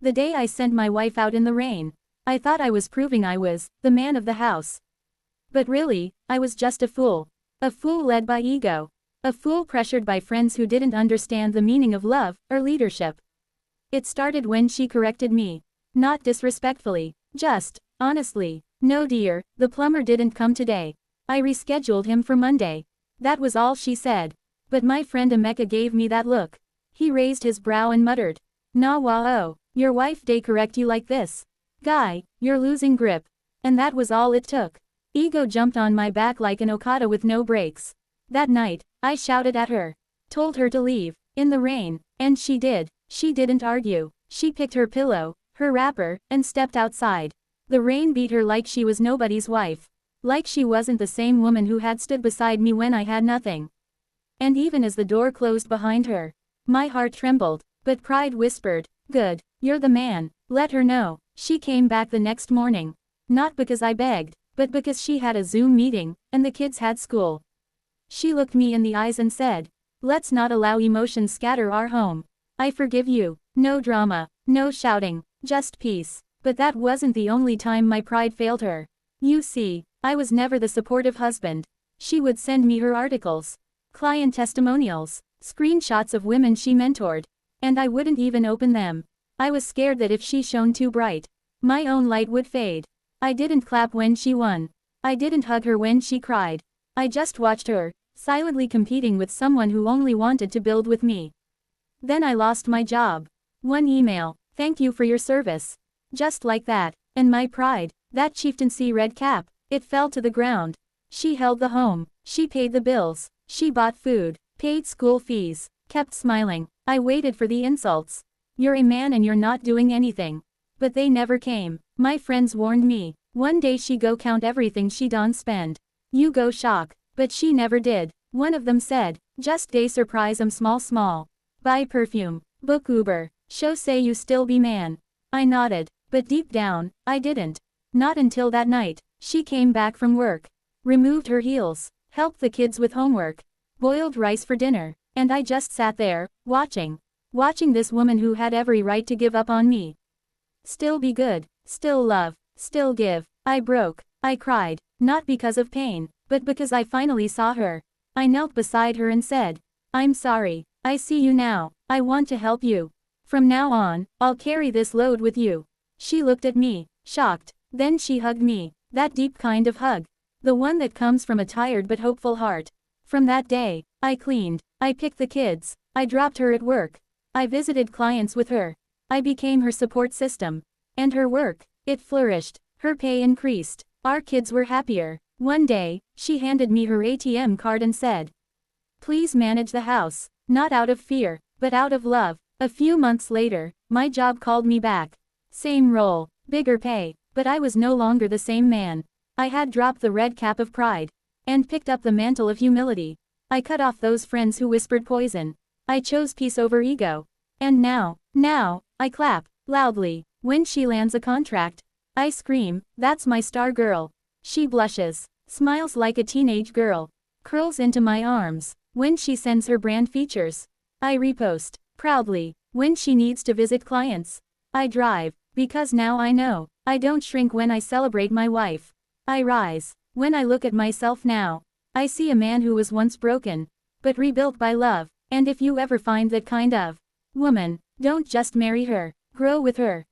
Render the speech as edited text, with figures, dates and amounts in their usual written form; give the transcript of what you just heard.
The day I sent my wife out in the rain. I thought I was proving I was the man of the house. But really, I was just a fool. A fool led by ego. A fool pressured by friends who didn't understand the meaning of love or leadership. It started when she corrected me. Not disrespectfully, just, honestly. No dear, the plumber didn't come today. I rescheduled him for Monday. That was all she said. But my friend Emeka gave me that look. He raised his brow and muttered, "Nah wow, your wife dey correct you like this. Guy, you're losing grip." And that was all it took. Ego jumped on my back like an Okada with no brakes. That night, I shouted at her. Told her to leave, in the rain, and she did. She didn't argue. She picked her pillow, her wrapper, and stepped outside. The rain beat her like she was nobody's wife. Like she wasn't the same woman who had stood beside me when I had nothing. And even as the door closed behind her, my heart trembled, but pride whispered, "Good, you're the man, let her know." She came back the next morning. Not because I begged, but because she had a Zoom meeting, and the kids had school. She looked me in the eyes and said, "Let's not allow emotions scatter our home. I forgive you. No drama, no shouting, just peace." But that wasn't the only time my pride failed her. You see, I was never the supportive husband. She would send me her articles, client testimonials, screenshots of women she mentored, and I wouldn't even open them. I was scared that if she shone too bright, my own light would fade. I didn't clap when she won. I didn't hug her when she cried. I just watched her, silently competing with someone who only wanted to build with me. Then I lost my job. One email, "Thank you for your service." Just like that. And my pride, that chieftaincy red cap, it fell to the ground. She held the home. She paid the bills. She bought food, paid school fees, kept smiling. I waited for the insults. "You're a man and you're not doing anything." But they never came. My friends warned me. One day she go count everything she done spend. You go shock. But she never did. One of them said, "Just day surprise 'em small. Buy perfume, book Uber, show say you still be man." I nodded. But deep down, I didn't. Not until that night. She came back from work, removed her heels, helped the kids with homework, boiled rice for dinner, and I just sat there, watching this woman who had every right to give up on me. Still be good, still love, still give. I broke. I cried, not because of pain, but because I finally saw her. I knelt beside her and said, "I'm sorry. I see you now. I want to help you. From now on, I'll carry this load with you." She looked at me, shocked. Then she hugged me, that deep kind of hug. The one that comes from a tired but hopeful heart. From that day, I cleaned, I picked the kids, I dropped her at work. I visited clients with her. I became her support system. And her work, it flourished. Her pay increased. Our kids were happier. One day, she handed me her ATM card and said, "Please manage the house." Not out of fear, but out of love. A few months later, my job called me back. Same role, bigger pay, but I was no longer the same man. I had dropped the red cap of pride and picked up the mantle of humility. I cut off those friends who whispered poison. I chose peace over ego. And now, I clap loudly when she lands a contract. I scream, "That's my star girl." She blushes, smiles like a teenage girl, curls into my arms when she sends her brand features. I repost proudly when she needs to visit clients. I drive, because now I know. I don't shrink when I celebrate my wife. I rise. When I look at myself now, I see a man who was once broken, but rebuilt by love. And if you ever find that kind of woman, don't just marry her, grow with her.